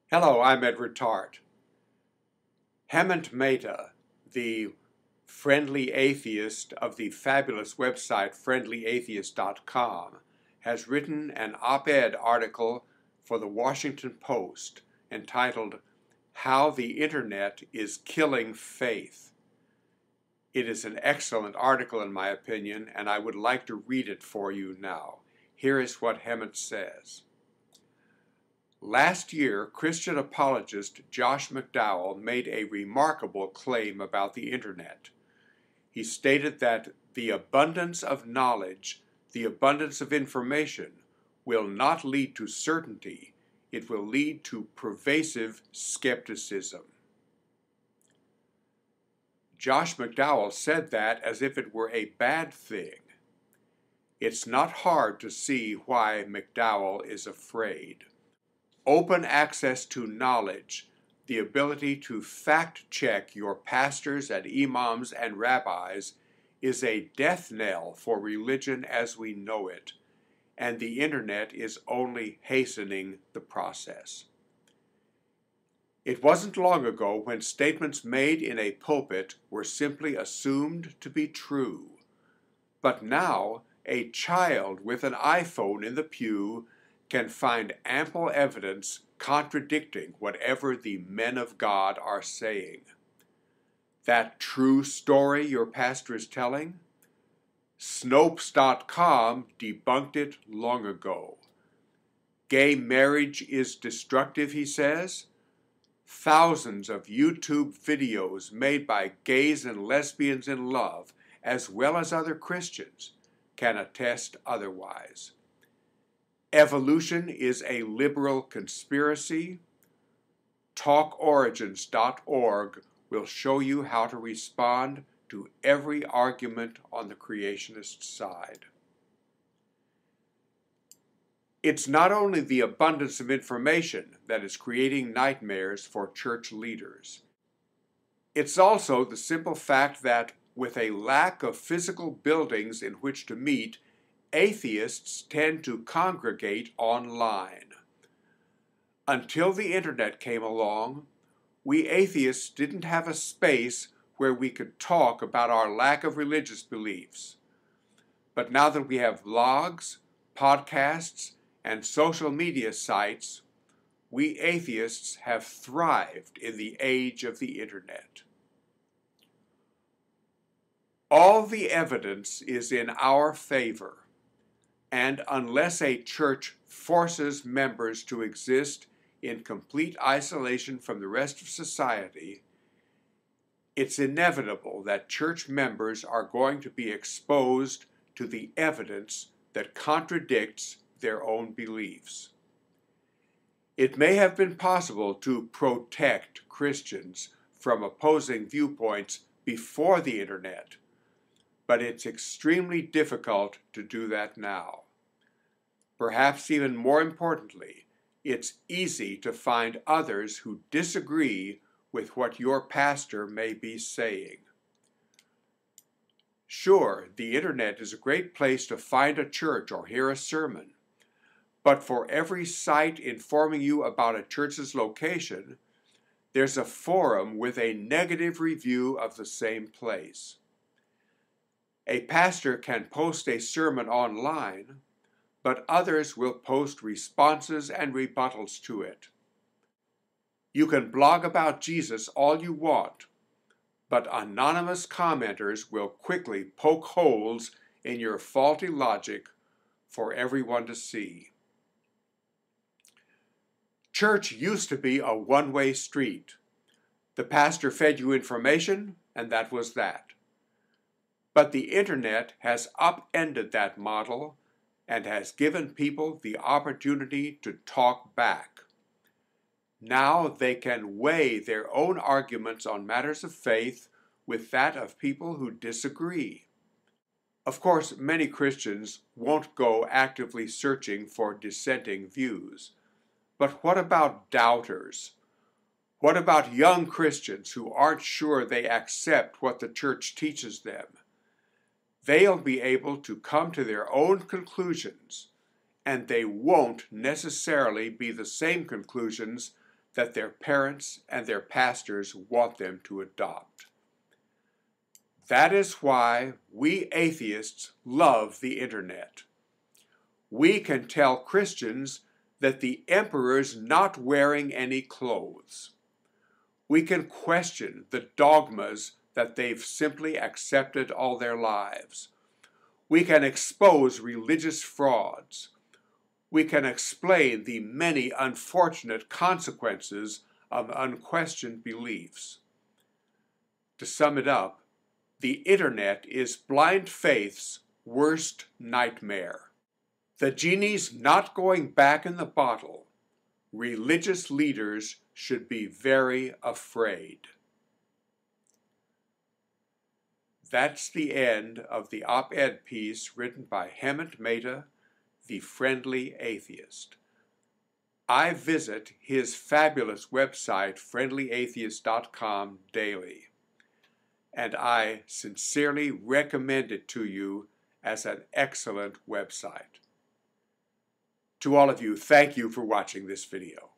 Hello, I'm Edward Tarte. Hemant Mehta, the friendly atheist of the fabulous website friendlyatheist.com, has written an op-ed article for the Washington Post entitled, "How the Internet is Killing Faith." It is an excellent article in my opinion, and I would like to read it for you now. Here is what Hemant says. Last year, Christian apologist Josh McDowell made a remarkable claim about the Internet. He stated that the abundance of knowledge, the abundance of information, will not lead to certainty. It will lead to pervasive skepticism. Josh McDowell said that as if it were a bad thing. It's not hard to see why McDowell is afraid. Open access to knowledge, the ability to fact-check your pastors and imams and rabbis, is a death knell for religion as we know it, and the Internet is only hastening the process. It wasn't long ago when statements made in a pulpit were simply assumed to be true. But now, a child with an iPhone in the pew can find ample evidence contradicting whatever the men of God are saying. That true story your pastor is telling? Snopes.com debunked it long ago. Gay marriage is destructive, he says. Thousands of YouTube videos made by gays and lesbians in love, as well as other Christians, can attest otherwise. Evolution is a liberal conspiracy. TalkOrigins.org will show you how to respond to every argument on the creationist side. It's not only the abundance of information that is creating nightmares for church leaders. It's also the simple fact that, with a lack of physical buildings in which to meet, atheists tend to congregate online. Until the Internet came along, we atheists didn't have a space where we could talk about our lack of religious beliefs. But now that we have blogs, podcasts, and social media sites, we atheists have thrived in the age of the Internet. All the evidence is in our favor. And unless a church forces members to exist in complete isolation from the rest of society, it's inevitable that church members are going to be exposed to the evidence that contradicts their own beliefs. It may have been possible to protect Christians from opposing viewpoints before the Internet, but it's extremely difficult to do that now. Perhaps even more importantly, it's easy to find others who disagree with what your pastor may be saying. Sure, the Internet is a great place to find a church or hear a sermon, but for every site informing you about a church's location, there's a forum with a negative review of the same place. A pastor can post a sermon online, but others will post responses and rebuttals to it. You can blog about Jesus all you want, but anonymous commenters will quickly poke holes in your faulty logic for everyone to see. Church used to be a one-way street. The pastor fed you information, and that was that. But the Internet has upended that model and has given people the opportunity to talk back. Now they can weigh their own arguments on matters of faith with that of people who disagree. Of course, many Christians won't go actively searching for dissenting views. But what about doubters? What about young Christians who aren't sure they accept what the church teaches them? They'll be able to come to their own conclusions, and they won't necessarily be the same conclusions that their parents and their pastors want them to adopt. That is why we atheists love the internet. We can tell Christians that the emperor's not wearing any clothes. We can question the dogmas that they've simply accepted all their lives. We can expose religious frauds. We can explain the many unfortunate consequences of unquestioned beliefs. To sum it up, the internet is blind faith's worst nightmare. The genie's not going back in the bottle. Religious leaders should be very afraid. That's the end of the op-ed piece written by Hemant Mehta, the Friendly Atheist. I visit his fabulous website, friendlyatheist.com, daily, and I sincerely recommend it to you as an excellent website. To all of you, thank you for watching this video.